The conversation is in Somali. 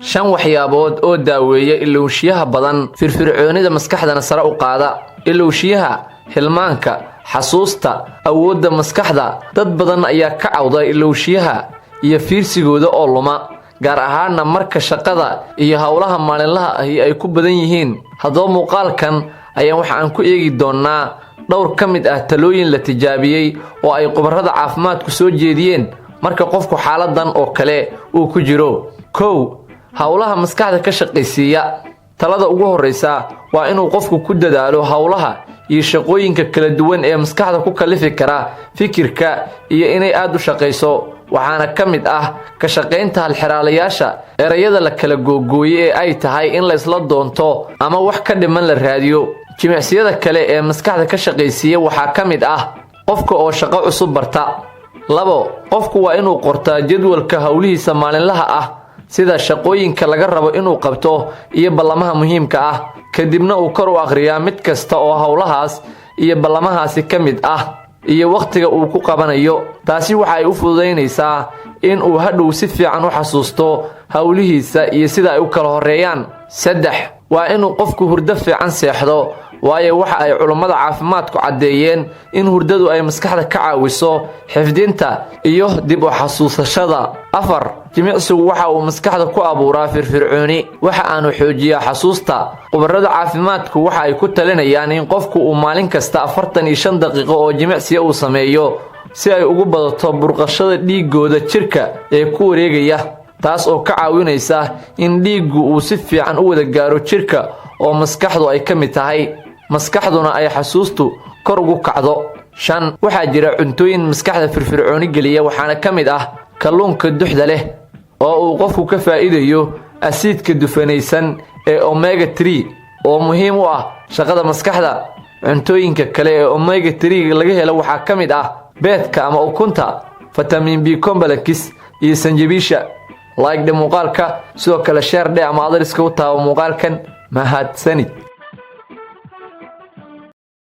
shan waxyaabood oo daaweeya ilowshiyaha badan firfircoonida maskaxdana sare u qaada. Ilowshiyaha, hilmaanka, xasuusta, awoodda maskaxda. Dad badan ayaa ka cawda ilowshiyaha iyo fiirsigooda oo luma, gaar ahaanna marka shaqada iyo hawlaha maalinlaha ahi ay ku badan yihiin. Haddaba muuqaalkan ayaan waxaan ku eegi doonnaa dhowr ka mid ah talooyin la tijaabiyey oo ay khubarada caafimaadku soo jeediyeen marka qofku xaaladan oo kale uu ku jiro. kow hawlaha maskaxda ka shaqaysiiya. talada ugu horreysa waa inuu qofku ku dadaalo hawlaha iyo shaqooyinka kala duwan ee maskaxda ku kalifi kara fikirka iyo inay aad u shaqayso. waxaana ka mid ah ka shaqaynta halxiraalayaasha, erayada la kala googooyay ee ay tahay in la isla doonto ama wax ka dhiman la raadiyo. jimicsiyada kale ee maskaxda ka shaqaysiiya waxaa ka mid ah qofka oo shaqo cusub barta. labo qofku waa inuu qortaa jadwalka hawlihiisa maalinlaha ah, sida shaqooyinka laga rabo inuu qabto iyo ballamaha muhiimka ah, kadibna uu kor u akhriyaa mid kasta oo hawlahaas iyo ballamahaasi ka mid ah iyo waqtiga uu ku qabanayo. taasi waxa ay u fududaynaysaa in uu hadhow si fiican u xasuusto hawlihiisa iyo sida ay u kala horeeyaan. saddex waa inuu qofku hurdo fiican seexdo, waayo waxa ay culummada caafimaadku caddeeyeen in hurdadu ay maskaxda ka caawiso xifdinta iyo dib u xasuusashada. afar jimicsigu waxa uu maskaxda ku abuuraa firfircooni, waxa aanu xoojiyaa xasuusta. khubarada caafimaadku waxa ay ku talinayaan in qofku uu maalin kasta 45 daqiiqo oo jimicsi uu sameeyo si ay ugu badato burqashada dhiigooda jirka ee ku wareegaya, taas oo ka caawinaysa in dhiiggu uu si fiican u wada gaaro jirka oo maskaxdu ay ka mid tahay, maskaxduna ay xasuustu kor ugu kacdo. shan waxaa jira cuntooyin maskaxda firfircooni geliya, waxaana ka mid ah kalluunka duxda leh oo uu qofku ka faa'iidayo asiidka dufanaysan ee omega 3 oo muhiim u ah shaqada maskaxda. cuntooyinka kale ee omega 3 laga helo waxaa ka mid ah beedka ama ukunta, vitamin B complex iyo sanjabiisha. like muuqaalka, sidoo kale share ama adariska u taabo muuqaalkan. mahadsanid.